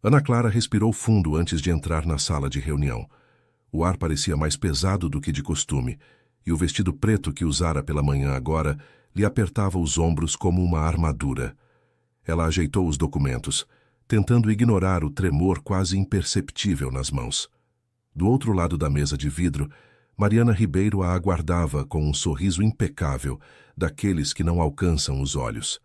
Ana Clara respirou fundo antes de entrar na sala de reunião. O ar parecia mais pesado do que de costume, e o vestido preto que usara pela manhã agora lhe apertava os ombros como uma armadura. Ela ajeitou os documentos, tentando ignorar o tremor quase imperceptível nas mãos. Do outro lado da mesa de vidro, Mariana Ribeiro a aguardava com um sorriso impecável, daqueles que não alcançam os olhos.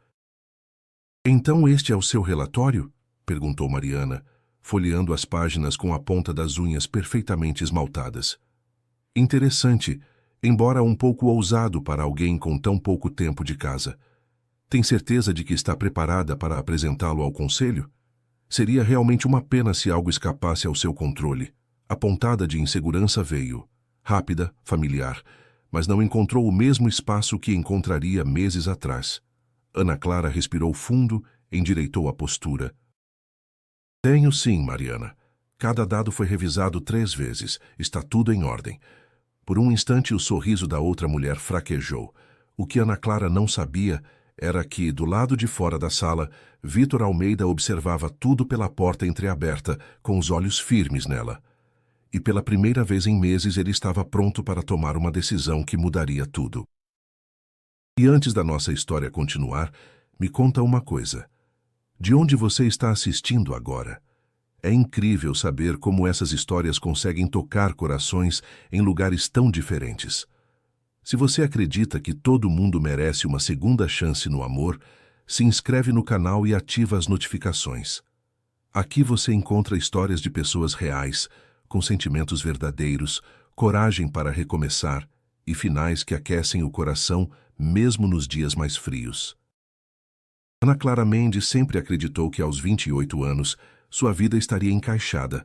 "Então este é o seu relatório?" perguntou Mariana, folheando as páginas com a ponta das unhas perfeitamente esmaltadas. "Interessante, embora um pouco ousado para alguém com tão pouco tempo de casa. Tem certeza de que está preparada para apresentá-lo ao conselho? Seria realmente uma pena se algo escapasse ao seu controle." A pontada de insegurança veio, rápida, familiar, mas não encontrou o mesmo espaço que encontraria meses atrás. Ana Clara respirou fundo, endireitou a postura. "Tenho sim, Mariana. Cada dado foi revisado 3 vezes. Está tudo em ordem." Por um instante o sorriso da outra mulher fraquejou. O que Ana Clara não sabia era que, do lado de fora da sala, Vítor Almeida observava tudo pela porta entreaberta, com os olhos firmes nela. E pela primeira vez em meses ele estava pronto para tomar uma decisão que mudaria tudo. "E antes da nossa história continuar, me conta uma coisa. De onde você está assistindo agora? É incrível saber como essas histórias conseguem tocar corações em lugares tão diferentes. Se você acredita que todo mundo merece uma segunda chance no amor, se inscreve no canal e ativa as notificações. Aqui você encontra histórias de pessoas reais, com sentimentos verdadeiros, coragem para recomeçar e finais que aquecem o coração mesmo nos dias mais frios." Ana Clara Mendes sempre acreditou que aos 28 anos sua vida estaria encaixada,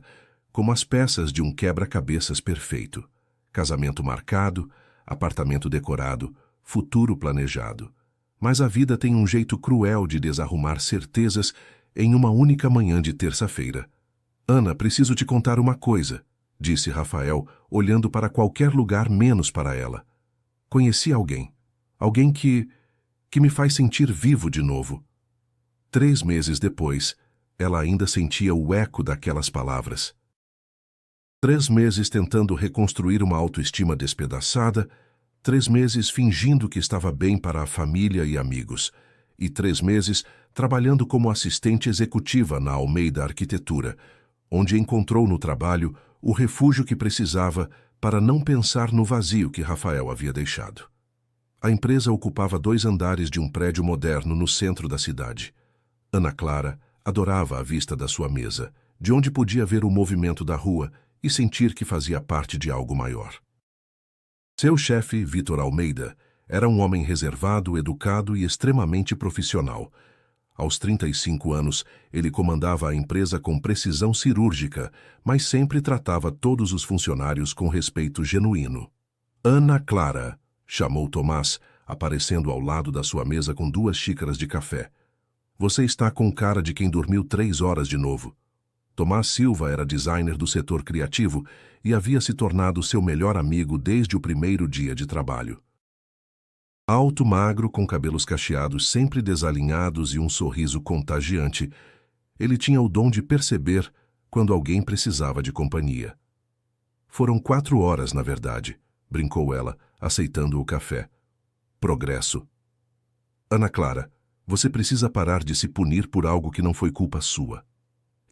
como as peças de um quebra-cabeças perfeito. Casamento marcado, apartamento decorado, futuro planejado. Mas a vida tem um jeito cruel de desarrumar certezas em uma única manhã de terça-feira. "Ana, preciso te contar uma coisa", disse Rafael, olhando para qualquer lugar menos para ela. "Conheci alguém. Alguém que me faz sentir vivo de novo." 3 meses depois, ela ainda sentia o eco daquelas palavras. 3 meses tentando reconstruir uma autoestima despedaçada, 3 meses fingindo que estava bem para a família e amigos, e 3 meses trabalhando como assistente executiva na Almeida Arquitetura, onde encontrou no trabalho o refúgio que precisava para não pensar no vazio que Rafael havia deixado. A empresa ocupava 2 andares de um prédio moderno no centro da cidade. Ana Clara adorava a vista da sua mesa, de onde podia ver o movimento da rua e sentir que fazia parte de algo maior. Seu chefe, Vítor Almeida, era um homem reservado, educado e extremamente profissional. Aos 35 anos, ele comandava a empresa com precisão cirúrgica, mas sempre tratava todos os funcionários com respeito genuíno. "Ana Clara", chamou Tomás, aparecendo ao lado da sua mesa com 2 xícaras de café. "Você está com cara de quem dormiu 3 horas de novo." Tomás Silva era designer do setor criativo e havia se tornado seu melhor amigo desde o primeiro dia de trabalho. Alto, magro, com cabelos cacheados sempre desalinhados e um sorriso contagiante, ele tinha o dom de perceber quando alguém precisava de companhia. "Foram 4 horas, na verdade", brincou ela, aceitando o café. "Progresso." "Ana Clara, você precisa parar de se punir por algo que não foi culpa sua."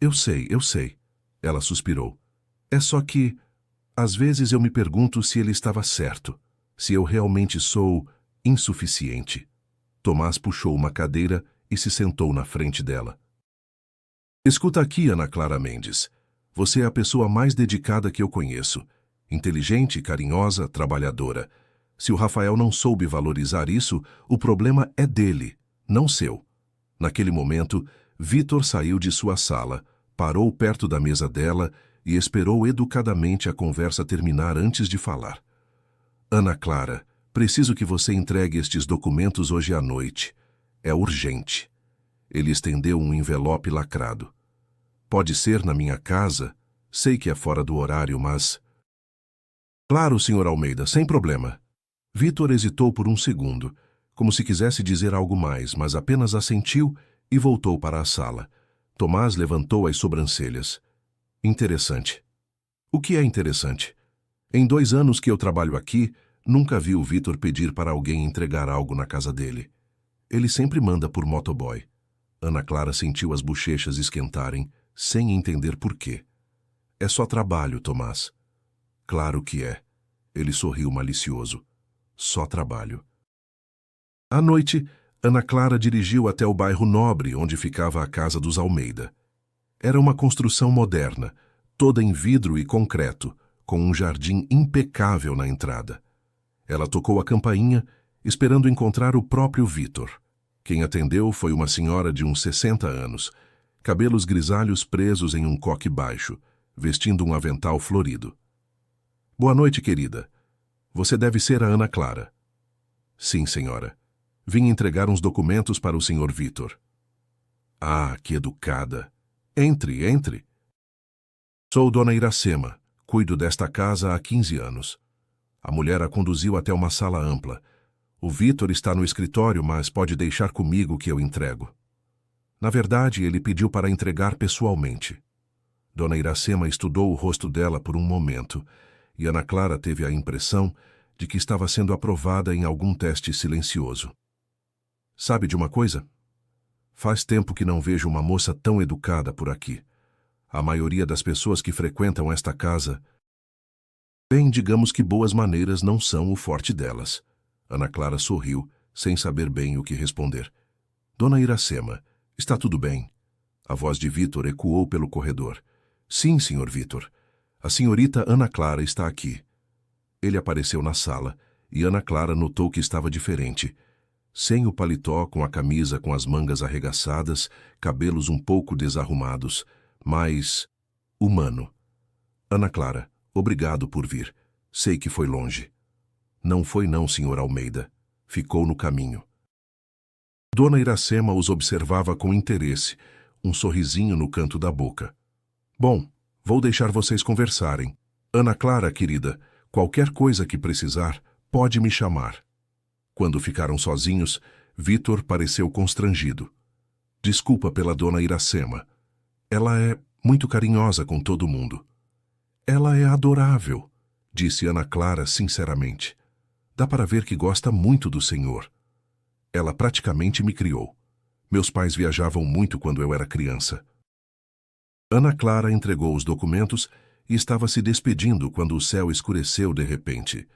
Eu sei", ela suspirou. "É só que, às vezes eu me pergunto se ele estava certo, se eu realmente sou insuficiente." Tomás puxou uma cadeira e se sentou na frente dela. "Escuta aqui, Ana Clara Mendes. Você é a pessoa mais dedicada que eu conheço. Inteligente, carinhosa, trabalhadora. Se o Rafael não soube valorizar isso, o problema é dele, não seu." Naquele momento, Vítor saiu de sua sala, parou perto da mesa dela e esperou educadamente a conversa terminar antes de falar. "Ana Clara, preciso que você entregue estes documentos hoje à noite. É urgente." Ele estendeu um envelope lacrado. "Pode ser na minha casa? Sei que é fora do horário, mas..." "Claro, Sr. Almeida, sem problema." Vítor hesitou por um segundo, como se quisesse dizer algo mais, mas apenas assentiu e voltou para a sala. Tomás levantou as sobrancelhas. Interessante. O que é interessante? Em 2 anos que eu trabalho aqui, nunca vi o Vítor pedir para alguém entregar algo na casa dele. Ele sempre manda por motoboy. Ana Clara sentiu as bochechas esquentarem, sem entender por quê. É só trabalho, Tomás. Claro que é. Ele sorriu malicioso. Só trabalho. À noite, Ana Clara dirigiu até o bairro Nobre, onde ficava a casa dos Almeida. Era uma construção moderna, toda em vidro e concreto, com um jardim impecável na entrada. Ela tocou a campainha, esperando encontrar o próprio Vítor. Quem atendeu foi uma senhora de uns 60 anos, cabelos grisalhos presos em um coque baixo, vestindo um avental florido. Boa noite, querida. Você deve ser a Ana Clara. Sim, senhora. Vim entregar uns documentos para o senhor Vítor. Ah, que educada. Entre, entre. Sou Dona Iracema. Cuido desta casa há 15 anos. A mulher a conduziu até uma sala ampla. O Vítor está no escritório, mas pode deixar comigo que eu entrego. Na verdade, ele pediu para entregar pessoalmente. Dona Iracema estudou o rosto dela por um momento, e Ana Clara teve a impressão de que estava sendo aprovada em algum teste silencioso. Sabe de uma coisa? Faz tempo que não vejo uma moça tão educada por aqui. A maioria das pessoas que frequentam esta casa... Bem, digamos que boas maneiras não são o forte delas. Ana Clara sorriu, sem saber bem o que responder. Dona Iracema, está tudo bem? A voz de Vítor ecoou pelo corredor. Sim, senhor Vítor. A senhorita Ana Clara está aqui. Ele apareceu na sala, e Ana Clara notou que estava diferente. Sem o paletó, com a camisa com as mangas arregaçadas, cabelos um pouco desarrumados, mas humano. Ana Clara, obrigado por vir. Sei que foi longe. Não foi não, senhor Almeida. Ficou no caminho. Dona Iracema os observava com interesse, um sorrisinho no canto da boca. Bom, vou deixar vocês conversarem. Ana Clara, querida, qualquer coisa que precisar, pode me chamar. Quando ficaram sozinhos, Vítor pareceu constrangido. Desculpa pela Dona Iracema. Ela é muito carinhosa com todo mundo. Ela é adorável, disse Ana Clara sinceramente. Dá para ver que gosta muito do senhor. Ela praticamente me criou. Meus pais viajavam muito quando eu era criança. Ana Clara entregou os documentos e estava se despedindo quando o céu escureceu de repente.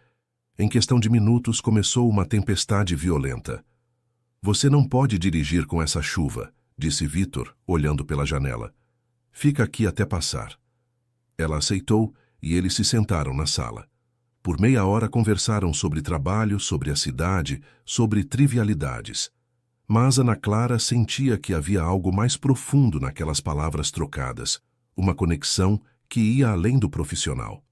Em questão de minutos começou uma tempestade violenta. Você não pode dirigir com essa chuva, disse Vítor, olhando pela janela. Fica aqui até passar. Ela aceitou e eles se sentaram na sala. Por meia hora conversaram sobre trabalho, sobre a cidade, sobre trivialidades. Mas Ana Clara sentia que havia algo mais profundo naquelas palavras trocadas, uma conexão que ia além do profissional.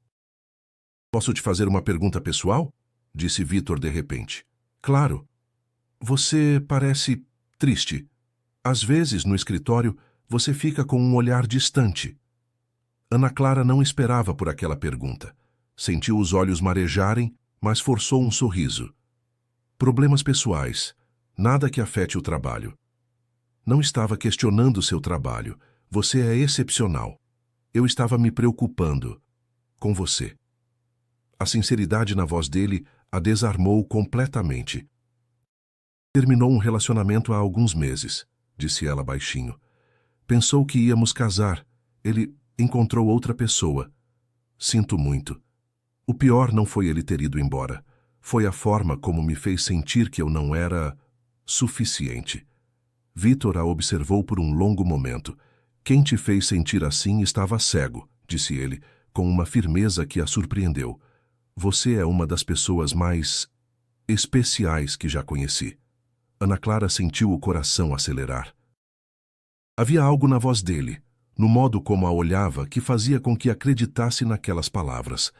Posso te fazer uma pergunta pessoal? Disse Vítor de repente. Claro. Você parece triste. Às vezes, no escritório, você fica com um olhar distante. Ana Clara não esperava por aquela pergunta. Sentiu os olhos marejarem, mas forçou um sorriso. Problemas pessoais. Nada que afete o trabalho. Não estava questionando seu trabalho. Você é excepcional. Eu estava me preocupando com você. A sinceridade na voz dele a desarmou completamente. Terminou um relacionamento há alguns meses, disse ela baixinho. Pensou que íamos casar. Ele encontrou outra pessoa. Sinto muito. O pior não foi ele ter ido embora. Foi a forma como me fez sentir que eu não era suficiente. Vítor a observou por um longo momento. Quem te fez sentir assim estava cego, disse ele, com uma firmeza que a surpreendeu. Você é uma das pessoas mais especiais que já conheci. Ana Clara sentiu o coração acelerar. Havia algo na voz dele, no modo como a olhava, que fazia com que acreditasse naquelas palavras.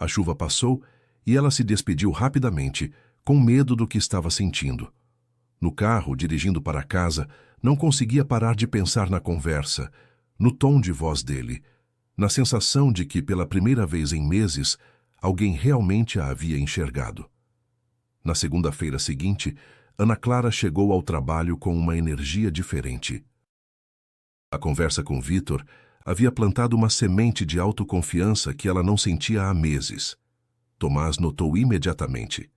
A chuva passou e ela se despediu rapidamente, com medo do que estava sentindo. No carro, dirigindo para casa, não conseguia parar de pensar na conversa, no tom de voz dele, na sensação de que, pela primeira vez em meses, alguém realmente a havia enxergado. Na segunda-feira seguinte, Ana Clara chegou ao trabalho com uma energia diferente. A conversa com Vitor havia plantado uma semente de autoconfiança que ela não sentia há meses. Tomás notou imediatamente.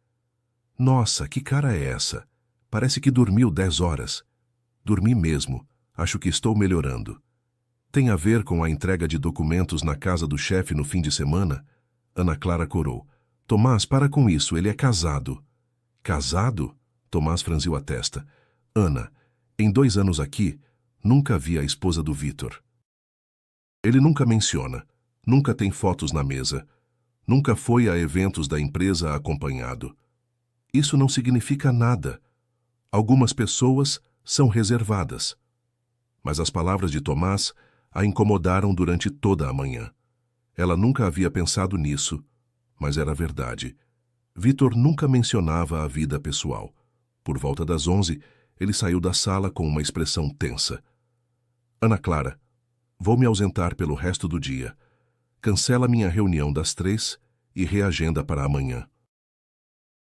Nossa, que cara é essa? Parece que dormiu 10 horas. Dormi mesmo. Acho que estou melhorando. Tem a ver com a entrega de documentos na casa do chefe no fim de semana? Ana Clara corou. Tomás, para com isso, ele é casado. Casado? Tomás franziu a testa. Ana, em 2 anos aqui, nunca vi a esposa do Vitor. Ele nunca menciona, nunca tem fotos na mesa, nunca foi a eventos da empresa acompanhado. Isso não significa nada. Algumas pessoas são reservadas. Mas as palavras de Tomás a incomodaram durante toda a manhã. Ela nunca havia pensado nisso, mas era verdade. Vitor nunca mencionava a vida pessoal. Por volta das 11, ele saiu da sala com uma expressão tensa. Ana Clara, vou me ausentar pelo resto do dia. Cancela minha reunião das 3 e reagenda para amanhã.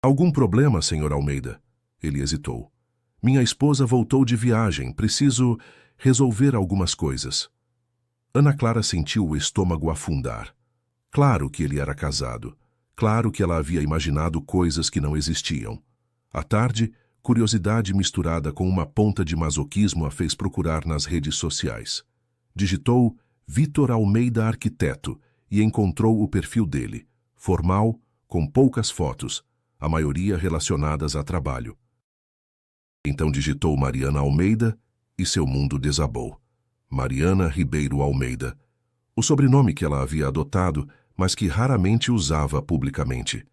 Algum problema, Sr. Almeida? Ele hesitou. Minha esposa voltou de viagem. Preciso resolver algumas coisas. Ana Clara sentiu o estômago afundar. Claro que ele era casado. Claro que ela havia imaginado coisas que não existiam. À tarde, curiosidade misturada com uma ponta de masoquismo a fez procurar nas redes sociais. Digitou Vitor Almeida Arquiteto e encontrou o perfil dele, formal, com poucas fotos, a maioria relacionadas a trabalho. Então digitou Mariana Almeida e seu mundo desabou. Mariana Ribeiro Almeida. O sobrenome que ela havia adotado, mas que raramente usava publicamente.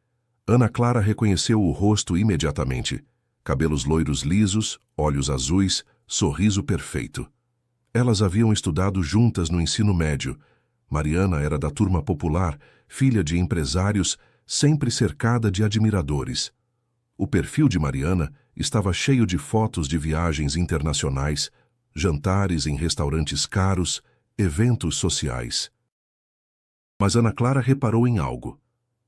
Ana Clara reconheceu o rosto imediatamente. Cabelos loiros lisos, olhos azuis, sorriso perfeito. Elas haviam estudado juntas no ensino médio. Mariana era da turma popular, filha de empresários, sempre cercada de admiradores. O perfil de Mariana estava cheio de fotos de viagens internacionais, jantares em restaurantes caros, eventos sociais. Mas Ana Clara reparou em algo.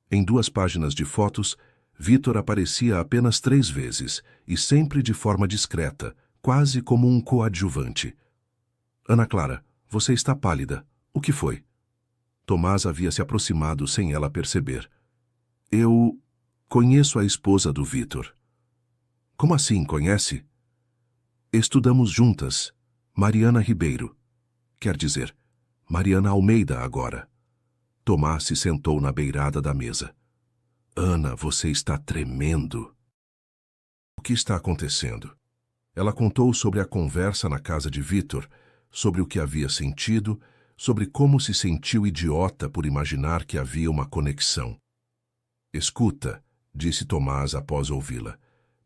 Em 2 páginas de fotos, Vitor aparecia apenas 3 vezes, e sempre de forma discreta, quase como um coadjuvante. Ana Clara, você está pálida. O que foi? Tomás havia se aproximado sem ela perceber. Eu conheço a esposa do Vitor. Como assim, conhece? Estudamos juntas. Mariana Ribeiro. Quer dizer, Mariana Almeida agora. Tomás se sentou na beirada da mesa. Ana, você está tremendo. O que está acontecendo? Ela contou sobre a conversa na casa de Vitor, sobre o que havia sentido, sobre como se sentiu idiota por imaginar que havia uma conexão. Escuta, disse Tomás após ouvi-la.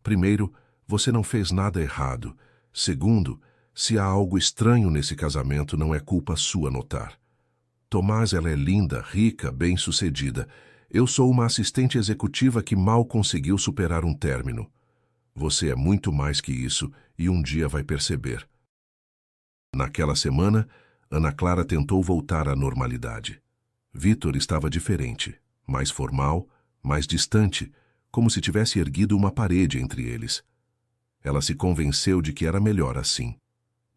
Primeiro, você não fez nada errado. Segundo, se há algo estranho nesse casamento, não é culpa sua notar. Tomás, ela é linda, rica, bem-sucedida. Eu sou uma assistente executiva que mal conseguiu superar um término. Você é muito mais que isso e um dia vai perceber. Naquela semana, Ana Clara tentou voltar à normalidade. Vitor estava diferente, mais formal, mais distante, como se tivesse erguido uma parede entre eles. Ela se convenceu de que era melhor assim.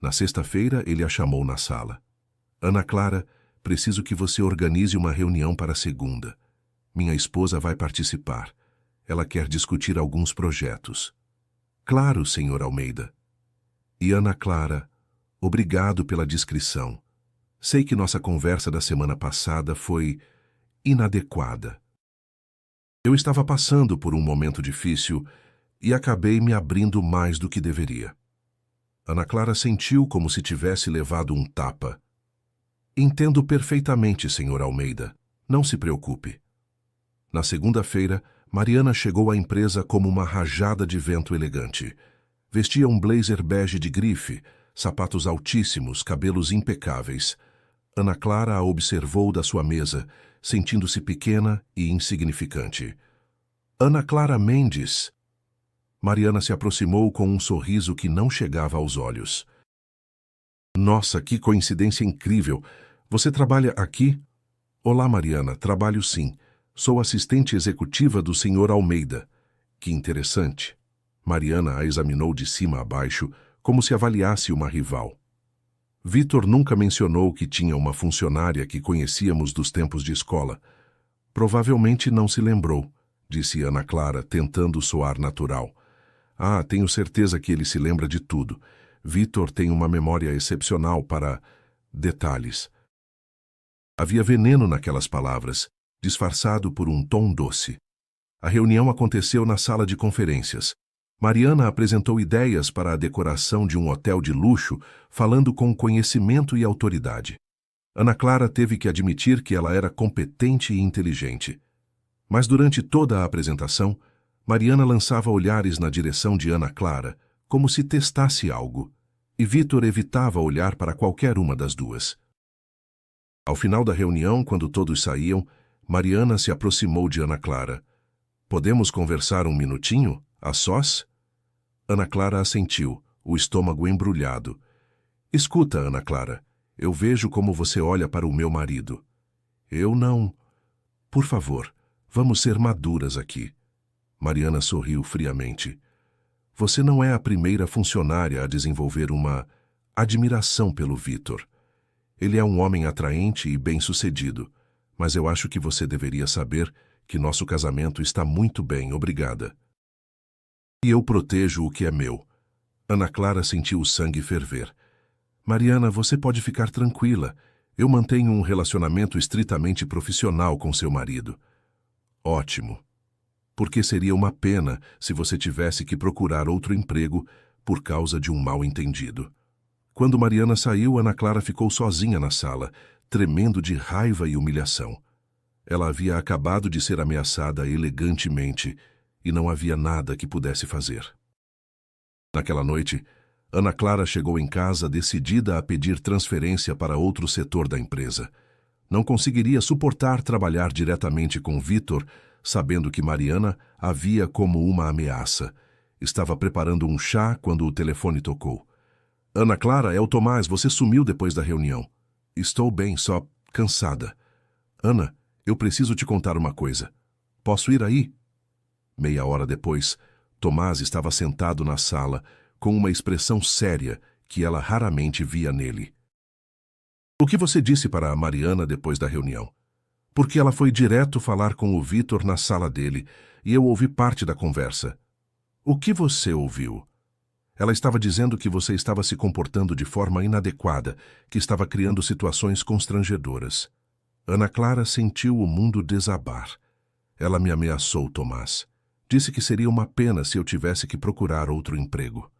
Na sexta-feira, ele a chamou na sala. Ana Clara, preciso que você organize uma reunião para segunda. Minha esposa vai participar. Ela quer discutir alguns projetos. Claro, Sr. Almeida. E Ana Clara, obrigado pela descrição. Sei que nossa conversa da semana passada foi inadequada. Eu estava passando por um momento difícil e acabei me abrindo mais do que deveria. Ana Clara sentiu como se tivesse levado um tapa. Entendo perfeitamente, Sr. Almeida. Não se preocupe. Na segunda-feira, Mariana chegou à empresa como uma rajada de vento elegante. Vestia um blazer bege de grife, sapatos altíssimos, cabelos impecáveis. Ana Clara a observou da sua mesa, sentindo-se pequena e insignificante. Ana Clara Mendes. Mariana se aproximou com um sorriso que não chegava aos olhos. Nossa, que coincidência incrível! Você trabalha aqui? Olá, Mariana, trabalho sim. Sou assistente executiva do Sr. Almeida. Que interessante. Mariana a examinou de cima a baixo, como se avaliasse uma rival. Vitor nunca mencionou que tinha uma funcionária que conhecíamos dos tempos de escola. Provavelmente não se lembrou, disse Ana Clara, tentando soar natural. Ah, tenho certeza que ele se lembra de tudo. Vitor tem uma memória excepcional para detalhes. Havia veneno naquelas palavras, disfarçado por um tom doce. A reunião aconteceu na sala de conferências. Mariana apresentou ideias para a decoração de um hotel de luxo, falando com conhecimento e autoridade. Ana Clara teve que admitir que ela era competente e inteligente. Mas durante toda a apresentação, Mariana lançava olhares na direção de Ana Clara, como se testasse algo, e Vitor evitava olhar para qualquer uma das duas. Ao final da reunião, quando todos saíam, Mariana se aproximou de Ana Clara. "Podemos conversar um minutinho, a sós?" Ana Clara assentiu, o estômago embrulhado. "Escuta, Ana Clara, eu vejo como você olha para o meu marido. Eu não... Por favor, vamos ser maduras aqui." Mariana sorriu friamente. "Você não é a primeira funcionária a desenvolver uma admiração pelo Vitor. Ele é um homem atraente e bem-sucedido, mas eu acho que você deveria saber que nosso casamento está muito bem, obrigada. E eu protejo o que é meu." Ana Clara sentiu o sangue ferver. "Mariana, você pode ficar tranquila. Eu mantenho um relacionamento estritamente profissional com seu marido." "Ótimo. Porque seria uma pena se você tivesse que procurar outro emprego por causa de um mal-entendido." Quando Mariana saiu, Ana Clara ficou sozinha na sala, tremendo de raiva e humilhação. Ela havia acabado de ser ameaçada elegantemente e não havia nada que pudesse fazer. Naquela noite, Ana Clara chegou em casa decidida a pedir transferência para outro setor da empresa. Não conseguiria suportar trabalhar diretamente com Vitor, sabendo que Mariana a via como uma ameaça. Estava preparando um chá quando o telefone tocou. "Ana Clara, é o Tomás, você sumiu depois da reunião." "Estou bem, só cansada." "Ana, eu preciso te contar uma coisa. Posso ir aí?" Meia hora depois, Tomás estava sentado na sala, com uma expressão séria que ela raramente via nele. "O que você disse para a Mariana depois da reunião?" "Porque ela foi direto falar com o Vitor na sala dele, e eu ouvi parte da conversa." "O que você ouviu?" "Ela estava dizendo que você estava se comportando de forma inadequada, que estava criando situações constrangedoras." Ana Clara sentiu o mundo desabar. "Ela me ameaçou, Tomás. Disse que seria uma pena se eu tivesse que procurar outro emprego."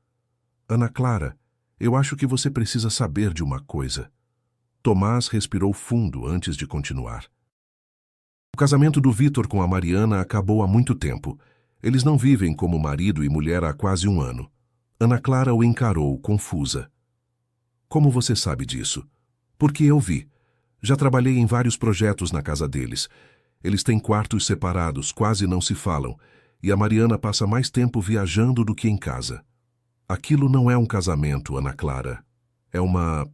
"Ana Clara, eu acho que você precisa saber de uma coisa." Tomás respirou fundo antes de continuar. O casamento do Vitor com a Mariana acabou há muito tempo. Eles não vivem como marido e mulher há quase um ano. Ana Clara o encarou, confusa. "Como você sabe disso?" "Porque eu vi. Já trabalhei em vários projetos na casa deles. Eles têm quartos separados, quase não se falam, e a Mariana passa mais tempo viajando do que em casa. Aquilo não é um casamento, Ana Clara. É uma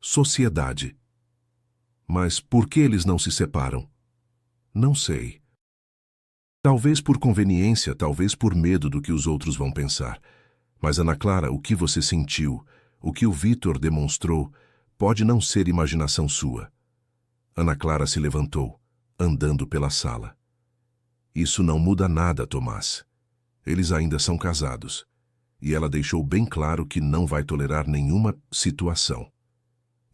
sociedade." "Mas por que eles não se separam?" "Não sei. Talvez por conveniência, talvez por medo do que os outros vão pensar. Mas, Ana Clara, o que você sentiu, o que o Vitor demonstrou, pode não ser imaginação sua." Ana Clara se levantou, andando pela sala. "Isso não muda nada, Tomás. Eles ainda são casados. E ela deixou bem claro que não vai tolerar nenhuma situação.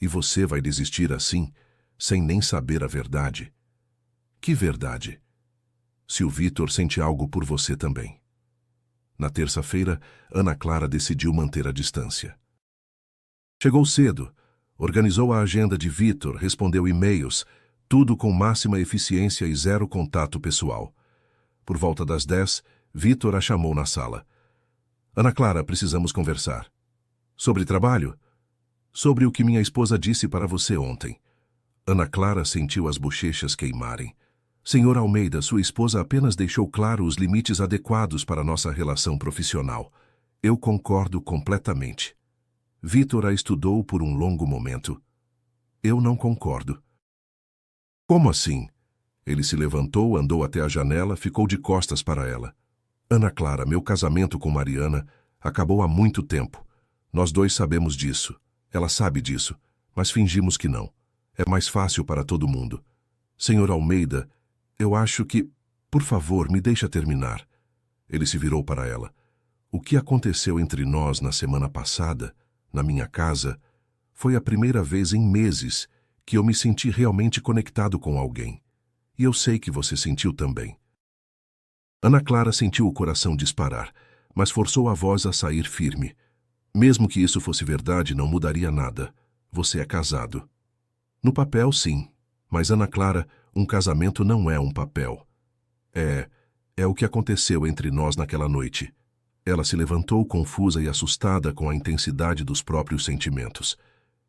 E você vai desistir assim, sem nem saber a verdade?" "Que verdade?" "Se o Vitor sente algo por você também." Na terça-feira, Ana Clara decidiu manter a distância. Chegou cedo, organizou a agenda de Vitor, respondeu e-mails, tudo com máxima eficiência e zero contato pessoal. Por volta das 10, Vitor a chamou na sala. "Ana Clara, precisamos conversar." "Sobre trabalho?" "Sobre o que minha esposa disse para você ontem." Ana Clara sentiu as bochechas queimarem. "Senhor Almeida, sua esposa apenas deixou claro os limites adequados para nossa relação profissional. Eu concordo completamente." Vitor a estudou por um longo momento. "Eu não concordo." "Como assim?" Ele se levantou, andou até a janela, ficou de costas para ela. "Ana Clara, meu casamento com Mariana acabou há muito tempo. Nós dois sabemos disso. Ela sabe disso, mas fingimos que não. É mais fácil para todo mundo. Senhor Almeida, eu acho que... Por favor, me deixa terminar. Ele se virou para ela. O que aconteceu entre nós na semana passada, na minha casa, foi a primeira vez em meses que eu me senti realmente conectado com alguém. E eu sei que você sentiu também. Ana Clara sentiu o coração disparar, mas forçou a voz a sair firme. Mesmo que isso fosse verdade, não mudaria nada. Você é casado. No papel, sim. Mas, Ana Clara, um casamento não é um papel. É o que aconteceu entre nós naquela noite. Ela se levantou confusa e assustada com a intensidade dos próprios sentimentos.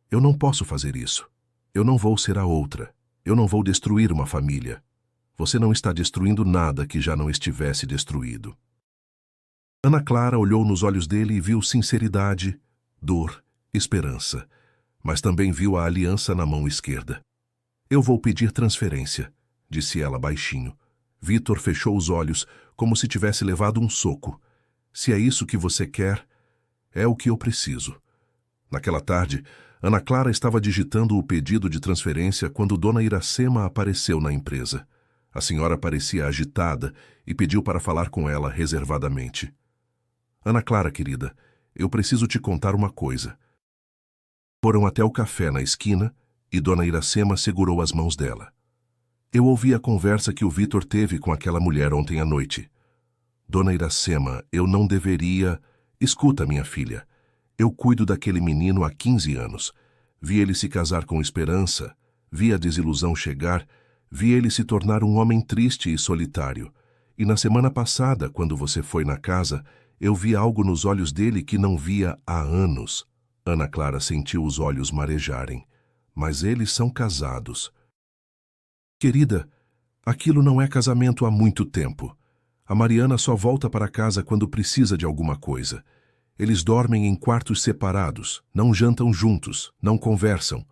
Eu não posso fazer isso. Eu não vou ser a outra. Eu não vou destruir uma família. Você não está destruindo nada que já não estivesse destruído. Ana Clara olhou nos olhos dele e viu sinceridade, dor, esperança. Mas também viu a aliança na mão esquerda. Eu vou pedir transferência, disse ela baixinho. Vitor fechou os olhos, como se tivesse levado um soco. Se é isso que você quer, é o que eu preciso. Naquela tarde, Ana Clara estava digitando o pedido de transferência quando Dona Iracema apareceu na empresa. A senhora parecia agitada e pediu para falar com ela reservadamente. Ana Clara, querida, eu preciso te contar uma coisa. Foram até o café na esquina e Dona Iracema segurou as mãos dela. Eu ouvi a conversa que o Vitor teve com aquela mulher ontem à noite. Dona Iracema, eu não deveria... Escuta, minha filha. Eu cuido daquele menino há 15 anos. Vi ele se casar com esperança, vi a desilusão chegar, vi ele se tornar um homem triste e solitário. E na semana passada, quando você foi na casa, eu vi algo nos olhos dele que não via há anos. Ana Clara sentiu os olhos marejarem. Mas eles são casados. Querida, aquilo não é casamento há muito tempo. A Mariana só volta para casa quando precisa de alguma coisa. Eles dormem em quartos separados, não jantam juntos, não conversam.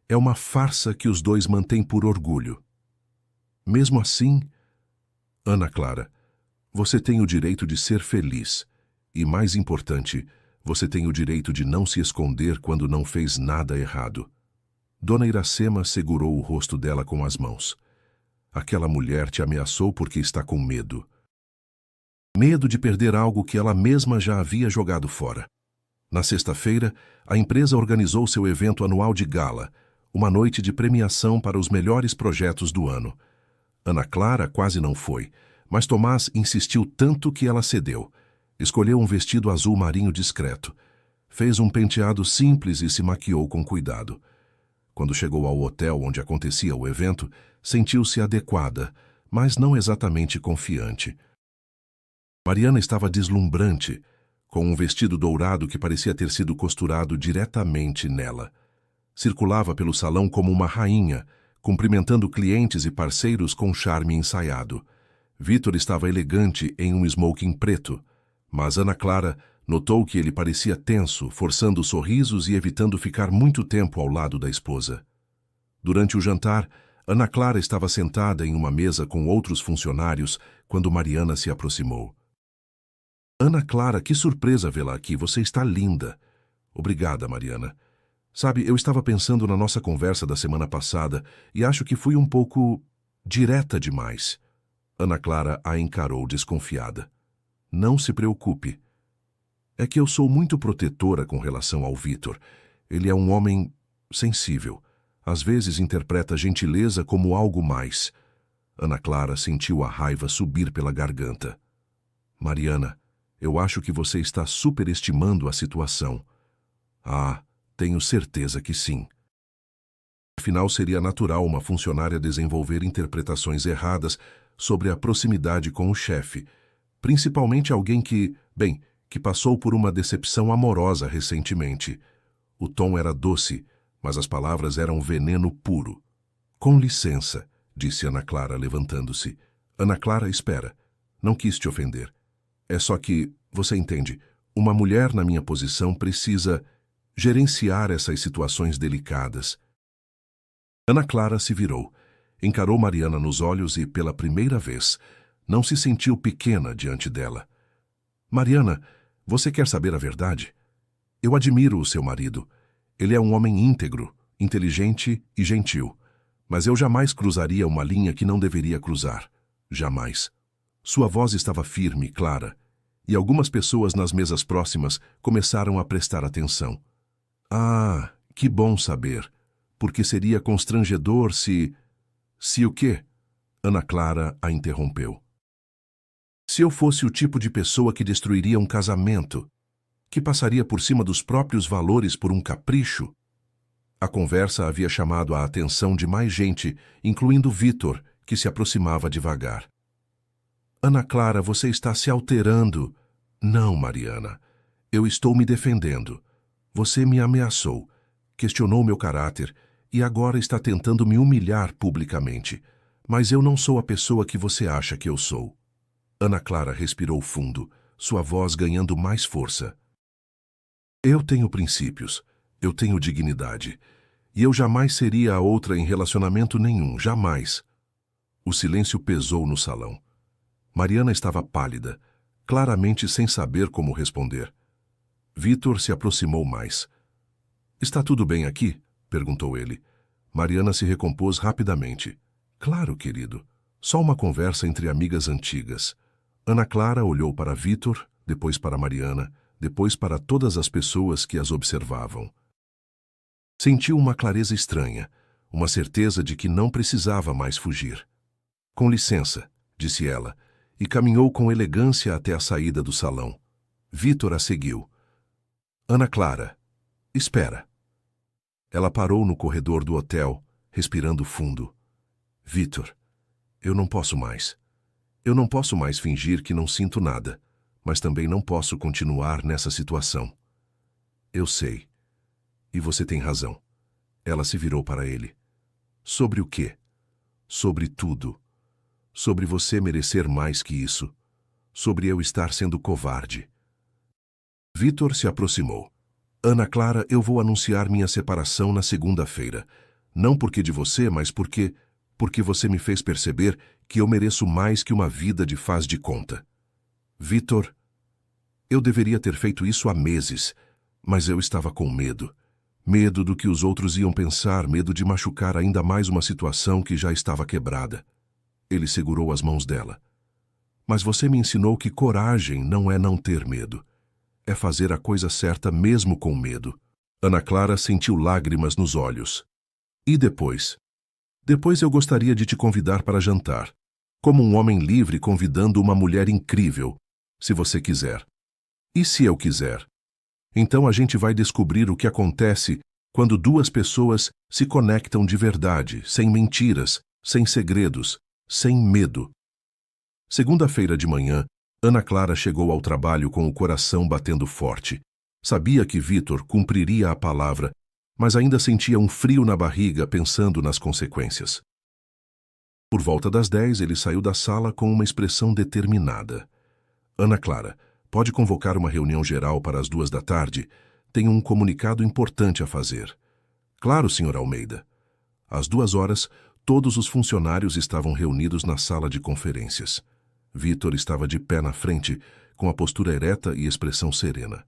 É uma farsa que os dois mantêm por orgulho. Mesmo assim, Ana Clara, você tem o direito de ser feliz. E, mais importante, você tem o direito de não se esconder quando não fez nada errado. Dona Iracema segurou o rosto dela com as mãos. Aquela mulher te ameaçou porque está com medo. Medo de perder algo que ela mesma já havia jogado fora. Na sexta-feira, a empresa organizou seu evento anual de gala, uma noite de premiação para os melhores projetos do ano. Ana Clara quase não foi, mas Tomás insistiu tanto que ela cedeu. Escolheu um vestido azul marinho discreto. Fez um penteado simples e se maquiou com cuidado. Quando chegou ao hotel onde acontecia o evento, sentiu-se adequada, mas não exatamente confiante. Mariana estava deslumbrante, com um vestido dourado que parecia ter sido costurado diretamente nela. Circulava pelo salão como uma rainha, cumprimentando clientes e parceiros com charme ensaiado. Vitor estava elegante em um smoking preto, mas Ana Clara notou que ele parecia tenso, forçando sorrisos e evitando ficar muito tempo ao lado da esposa. Durante o jantar, Ana Clara estava sentada em uma mesa com outros funcionários quando Mariana se aproximou. Ana Clara, que surpresa vê-la aqui, você está linda. Obrigada, Mariana. Sabe, eu estava pensando na nossa conversa da semana passada e acho que fui um pouco direta demais. Ana Clara a encarou desconfiada. Não se preocupe. É que eu sou muito protetora com relação ao Vitor. Ele é um homem sensível. Às vezes interpreta gentileza como algo mais. Ana Clara sentiu a raiva subir pela garganta. Mariana, eu acho que você está superestimando a situação. Ah, tenho certeza que sim. Afinal, seria natural uma funcionária desenvolver interpretações erradas sobre a proximidade com o chefe, principalmente alguém que passou por uma decepção amorosa recentemente. O tom era doce, mas as palavras eram veneno puro. Com licença, disse Ana Clara, levantando-se. Ana Clara, espera. Não quis te ofender. É só que, você entende, uma mulher na minha posição precisa gerenciar essas situações delicadas. Ana Clara se virou, encarou Mariana nos olhos e, pela primeira vez, não se sentiu pequena diante dela. Mariana, você quer saber a verdade? Eu admiro o seu marido. Ele é um homem íntegro, inteligente e gentil. Mas eu jamais cruzaria uma linha que não deveria cruzar. Jamais. Sua voz estava firme e clara, e algumas pessoas nas mesas próximas começaram a prestar atenção. Ah, que bom saber, porque seria constrangedor se... Se o quê? Ana Clara a interrompeu. Se eu fosse o tipo de pessoa que destruiria um casamento, que passaria por cima dos próprios valores por um capricho? A conversa havia chamado a atenção de mais gente, incluindo Vítor, que se aproximava devagar. Ana Clara, você está se alterando. Não, Mariana. Eu estou me defendendo. Você me ameaçou, questionou meu caráter e agora está tentando me humilhar publicamente. Mas eu não sou a pessoa que você acha que eu sou. Ana Clara respirou fundo, sua voz ganhando mais força. Eu tenho princípios, eu tenho dignidade, e eu jamais seria a outra em relacionamento nenhum, jamais. O silêncio pesou no salão. Mariana estava pálida, claramente sem saber como responder. Vítor se aproximou mais. Está tudo bem aqui? Perguntou ele. Mariana se recompôs rapidamente. Claro, querido. Só uma conversa entre amigas antigas. Ana Clara olhou para Vítor, depois para Mariana, depois para todas as pessoas que as observavam. Sentiu uma clareza estranha, uma certeza de que não precisava mais fugir. Com licença, disse ela, e caminhou com elegância até a saída do salão. Vítor a seguiu. Ana Clara, espera. Ela parou no corredor do hotel, respirando fundo. Vítor, eu não posso mais. Eu não posso mais fingir que não sinto nada, mas também não posso continuar nessa situação. Eu sei. E você tem razão. Ela se virou para ele. Sobre o quê? Sobre tudo. Sobre você merecer mais que isso. Sobre eu estar sendo covarde. Vítor se aproximou. Ana Clara, eu vou anunciar minha separação na segunda-feira. Não porque de você, mas porque você me fez perceber que eu mereço mais que uma vida de faz de conta. Vítor, eu deveria ter feito isso há meses, mas eu estava com medo. Medo do que os outros iam pensar, medo de machucar ainda mais uma situação que já estava quebrada. Ele segurou as mãos dela. Mas você me ensinou que coragem não é não ter medo. É fazer a coisa certa mesmo com medo. Ana Clara sentiu lágrimas nos olhos. E depois? Depois eu gostaria de te convidar para jantar. Como um homem livre convidando uma mulher incrível, se você quiser. E se eu quiser? Então a gente vai descobrir o que acontece quando duas pessoas se conectam de verdade, sem mentiras, sem segredos, sem medo. Segunda-feira de manhã, Ana Clara chegou ao trabalho com o coração batendo forte. Sabia que Vítor cumpriria a palavra, mas ainda sentia um frio na barriga pensando nas consequências. Por volta das 10, ele saiu da sala com uma expressão determinada. Ana Clara, pode convocar uma reunião geral para as 2 da tarde? Tenho um comunicado importante a fazer. Claro, Sr. Almeida. Às 2 horas, todos os funcionários estavam reunidos na sala de conferências. Vítor estava de pé na frente, com a postura ereta e expressão serena.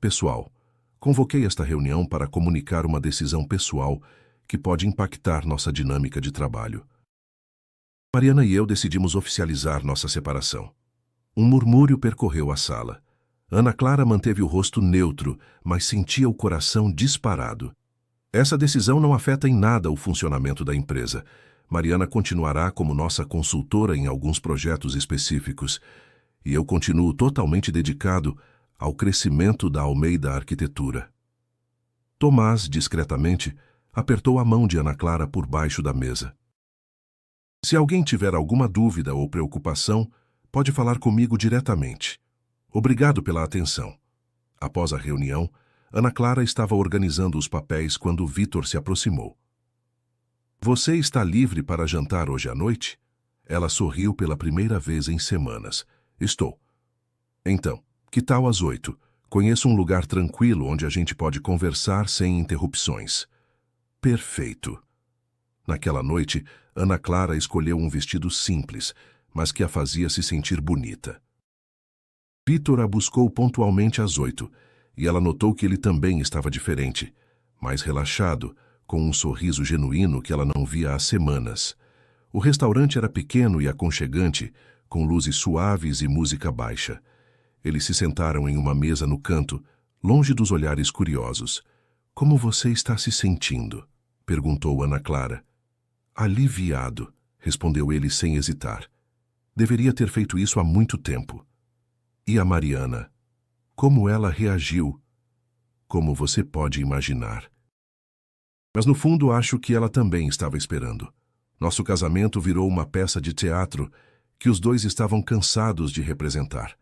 Pessoal, convoquei esta reunião para comunicar uma decisão pessoal que pode impactar nossa dinâmica de trabalho. Mariana e eu decidimos oficializar nossa separação. Um murmúrio percorreu a sala. Ana Clara manteve o rosto neutro, mas sentia o coração disparado. Essa decisão não afeta em nada o funcionamento da empresa. Mariana continuará como nossa consultora em alguns projetos específicos, e eu continuo totalmente dedicado ao crescimento da Almeida Arquitetura. Tomás, discretamente, apertou a mão de Ana Clara por baixo da mesa. Se alguém tiver alguma dúvida ou preocupação, pode falar comigo diretamente. Obrigado pela atenção. Após a reunião, Ana Clara estava organizando os papéis quando Vítor se aproximou. Você está livre para jantar hoje à noite? Ela sorriu pela primeira vez em semanas. Estou. Então, que tal às 8? Conheço um lugar tranquilo onde a gente pode conversar sem interrupções. Perfeito. Naquela noite, Ana Clara escolheu um vestido simples, mas que a fazia se sentir bonita. Vítor a buscou pontualmente às 8, e ela notou que ele também estava diferente. mais relaxado, com um sorriso genuíno que ela não via há semanas. O restaurante era pequeno e aconchegante, com luzes suaves e música baixa. Eles se sentaram em uma mesa no canto, longe dos olhares curiosos. "Como você está se sentindo?" perguntou Ana Clara. "Aliviado", respondeu ele sem hesitar. Deveria ter feito isso há muito tempo. E a Mariana? Como ela reagiu? Como você pode imaginar. Mas no fundo acho que ela também estava esperando. Nosso casamento virou uma peça de teatro que os dois estavam cansados de representar.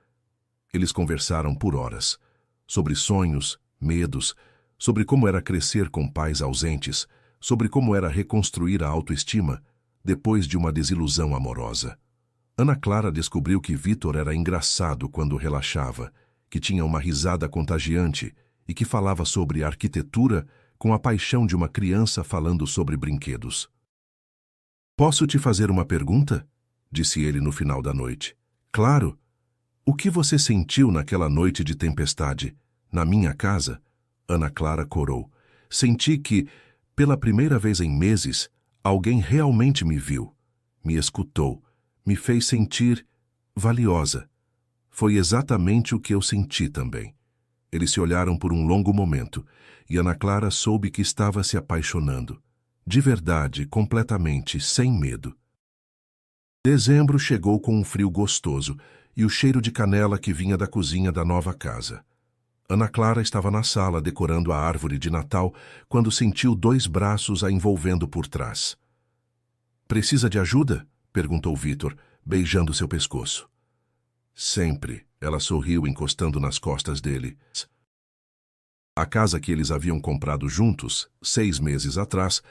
Eles conversaram por horas, sobre sonhos, medos, sobre como era crescer com pais ausentes, sobre como era reconstruir a autoestima depois de uma desilusão amorosa. Ana Clara descobriu que Vítor era engraçado quando relaxava, que tinha uma risada contagiante e que falava sobre arquitetura com a paixão de uma criança falando sobre brinquedos. "Posso te fazer uma pergunta?" disse ele no final da noite. "Claro. O que você sentiu naquela noite de tempestade, na minha casa?" Ana Clara corou. "Senti que, pela primeira vez em meses, alguém realmente me viu, me escutou, me fez sentir valiosa. Foi exatamente o que eu senti também." Eles se olharam por um longo momento, e Ana Clara soube que estava se apaixonando. De verdade, completamente, sem medo. Dezembro chegou com um frio gostoso e o cheiro de canela que vinha da cozinha da nova casa. Ana Clara estava na sala decorando a árvore de Natal quando sentiu 2 braços a envolvendo por trás. "Precisa de ajuda?" perguntou Vítor, beijando seu pescoço. "Sempre", ela sorriu encostando nas costas dele. A casa que eles haviam comprado juntos, 6 meses atrás,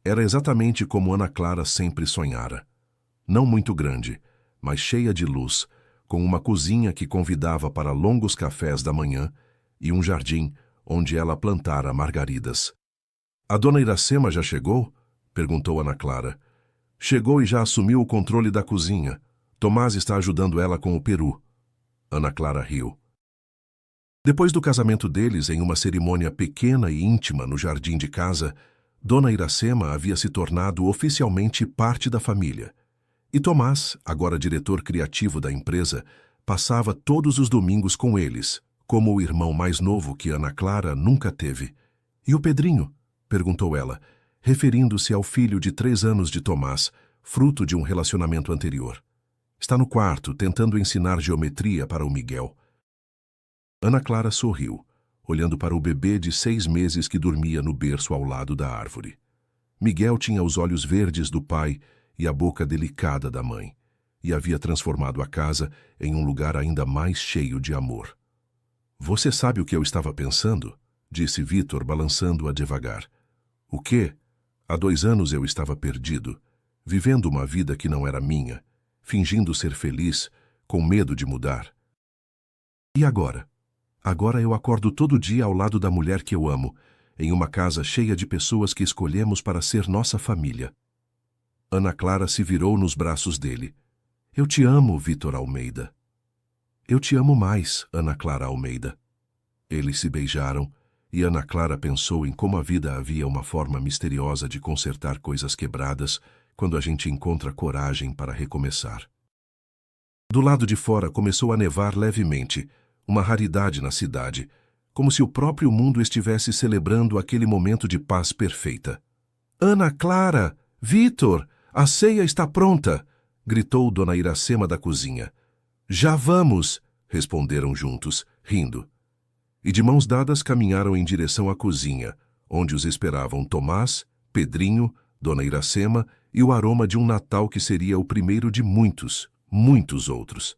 era exatamente como Ana Clara sempre sonhara. Não muito grande, mas cheia de luz, com uma cozinha que convidava para longos cafés da manhã e um jardim onde ela plantara margaridas. "A dona Iracema já chegou?" perguntou Ana Clara. "Chegou e já assumiu o controle da cozinha. Tomás está ajudando ela com o peru." Ana Clara riu. Depois do casamento deles, em uma cerimônia pequena e íntima no jardim de casa, Dona Iracema havia se tornado oficialmente parte da família. E Tomás, agora diretor criativo da empresa, passava todos os domingos com eles, como o irmão mais novo que Ana Clara nunca teve. "E o Pedrinho?" perguntou ela, referindo-se ao filho de 3 anos de Tomás, fruto de um relacionamento anterior. "Está no quarto, tentando ensinar geometria para o Miguel." Ana Clara sorriu, olhando para o bebê de 6 meses que dormia no berço ao lado da árvore. Miguel tinha os olhos verdes do pai e a boca delicada da mãe, e havia transformado a casa em um lugar ainda mais cheio de amor. "Você sabe o que eu estava pensando?" disse Vítor, balançando-a devagar. "O quê? Há 2 anos eu estava perdido, vivendo uma vida que não era minha, fingindo ser feliz, com medo de mudar. E agora? Agora eu acordo todo dia ao lado da mulher que eu amo, em uma casa cheia de pessoas que escolhemos para ser nossa família." Ana Clara se virou nos braços dele. "Eu te amo, Vítor Almeida." "Eu te amo mais, Ana Clara Almeida." Eles se beijaram, e Ana Clara pensou em como a vida havia uma forma misteriosa de consertar coisas quebradas quando a gente encontra coragem para recomeçar. Do lado de fora começou a nevar levemente, uma raridade na cidade, como se o próprio mundo estivesse celebrando aquele momento de paz perfeita. "Ana Clara! Vítor! A ceia está pronta!" gritou Dona Iracema da cozinha. "Já vamos!" responderam juntos, rindo. E de mãos dadas caminharam em direção à cozinha, onde os esperavam Tomás, Pedrinho, Dona Iracema e o aroma de um Natal que seria o primeiro de muitos, muitos outros.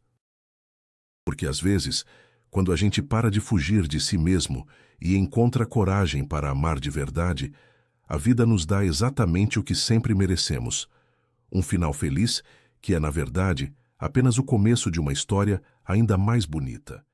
Porque às vezes, quando a gente para de fugir de si mesmo e encontra coragem para amar de verdade, a vida nos dá exatamente o que sempre merecemos. Um final feliz que é, na verdade, apenas o começo de uma história ainda mais bonita.